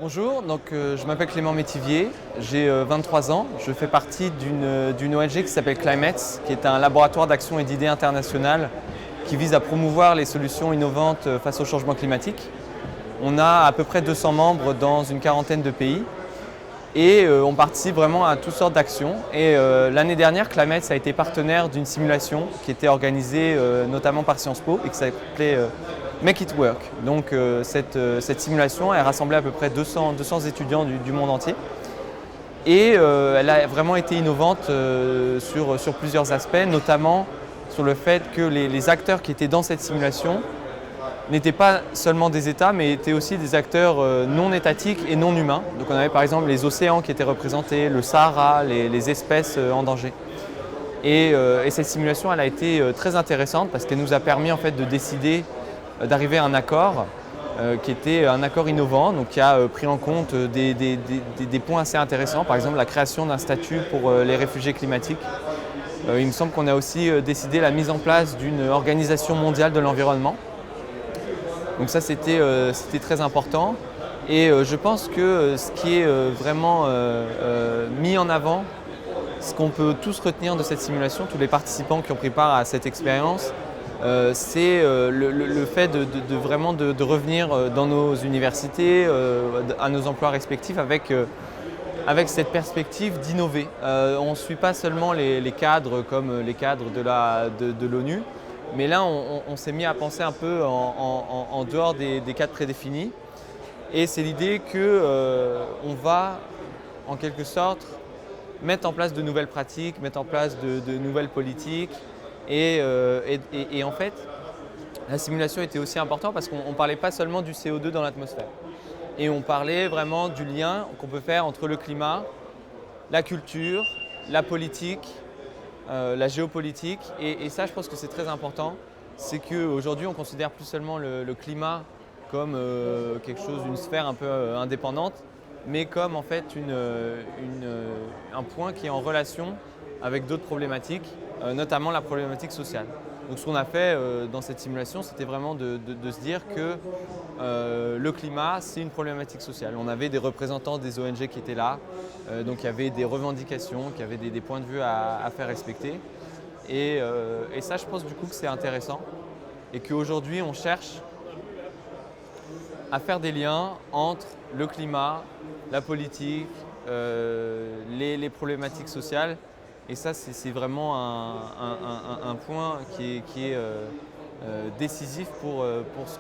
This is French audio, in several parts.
Bonjour, je m'appelle Clément Métivier, j'ai 23 ans, je fais partie d'une ONG qui s'appelle Climates, qui est un laboratoire d'action et d'idées internationales qui vise à promouvoir les solutions innovantes face au changement climatique. On a à peu près 200 membres dans une quarantaine de pays et on participe vraiment à toutes sortes d'actions. L'année dernière, Climates a été partenaire d'une simulation qui était organisée notamment par Sciences Po et qui s'appelait Make It Work. Cette simulation, elle rassemblait à peu près 200 étudiants du monde entier. Elle a vraiment été innovante sur plusieurs aspects, notamment sur le fait que les acteurs qui étaient dans cette simulation n'étaient pas seulement des États, mais étaient aussi des acteurs non étatiques et non humains. Donc on avait par exemple les océans qui étaient représentés, le Sahara, les espèces en danger. Et cette simulation, elle a été très intéressante parce qu'elle nous a permis en fait de décider d'arriver à un accord qui était un accord innovant, donc qui a pris en compte des points assez intéressants, par exemple la création d'un statut pour les réfugiés climatiques. Il me semble qu'on a aussi décidé la mise en place d'une organisation mondiale de l'environnement. Donc ça c'était très important et je pense que ce qui est vraiment mis en avant, ce qu'on peut tous retenir de cette simulation, tous les participants qui ont pris part à cette expérience, c'est le fait de vraiment de revenir dans nos universités, à nos emplois respectifs avec cette perspective d'innover. On ne suit pas seulement les cadres comme les cadres de l'ONU, mais là on s'est mis à penser un peu en dehors des cadres prédéfinis. Et c'est l'idée qu'on va en quelque sorte mettre en place de nouvelles pratiques, mettre en place de nouvelles politiques. Et en fait, la simulation était aussi importante parce qu'on ne parlait pas seulement du CO2 dans l'atmosphère. Et on parlait vraiment du lien qu'on peut faire entre le climat, la culture, la politique, la géopolitique. Et ça, je pense que c'est très important. C'est qu'aujourd'hui, on considère plus seulement le climat comme quelque chose, une sphère un peu indépendante, mais comme en fait un point qui est en relation avec d'autres problématiques, notamment la problématique sociale. Donc ce qu'on a fait dans cette simulation, c'était vraiment de se dire que le climat, c'est une problématique sociale. On avait des représentants des ONG qui étaient là, donc il y avait des revendications, il y avait des points de vue à faire respecter. Et ça, je pense du coup que c'est intéressant et qu'aujourd'hui, on cherche à faire des liens entre le climat, la politique, les problématiques sociales. Et ça, c'est vraiment un point qui est décisif pour ce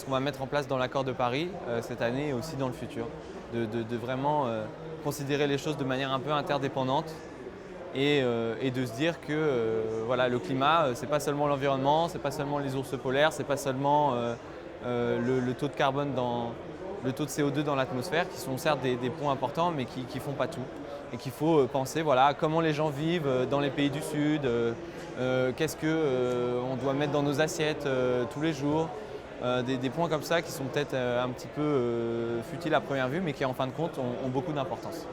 qu'on va mettre en place dans l'accord de Paris cette année et aussi dans le futur. De vraiment considérer les choses de manière un peu interdépendante et de se dire que voilà, le climat, c'est pas seulement l'environnement, c'est pas seulement les ours polaires, c'est pas seulement le taux de carbone le taux de CO2 dans l'atmosphère, qui sont certes des points importants, mais qui ne font pas tout. Et qu'il faut penser voilà, à comment les gens vivent dans les pays du Sud, qu'est-ce qu'on doit mettre dans nos assiettes tous les jours, des points comme ça qui sont peut-être un petit peu futiles à première vue, mais qui en fin de compte ont beaucoup d'importance.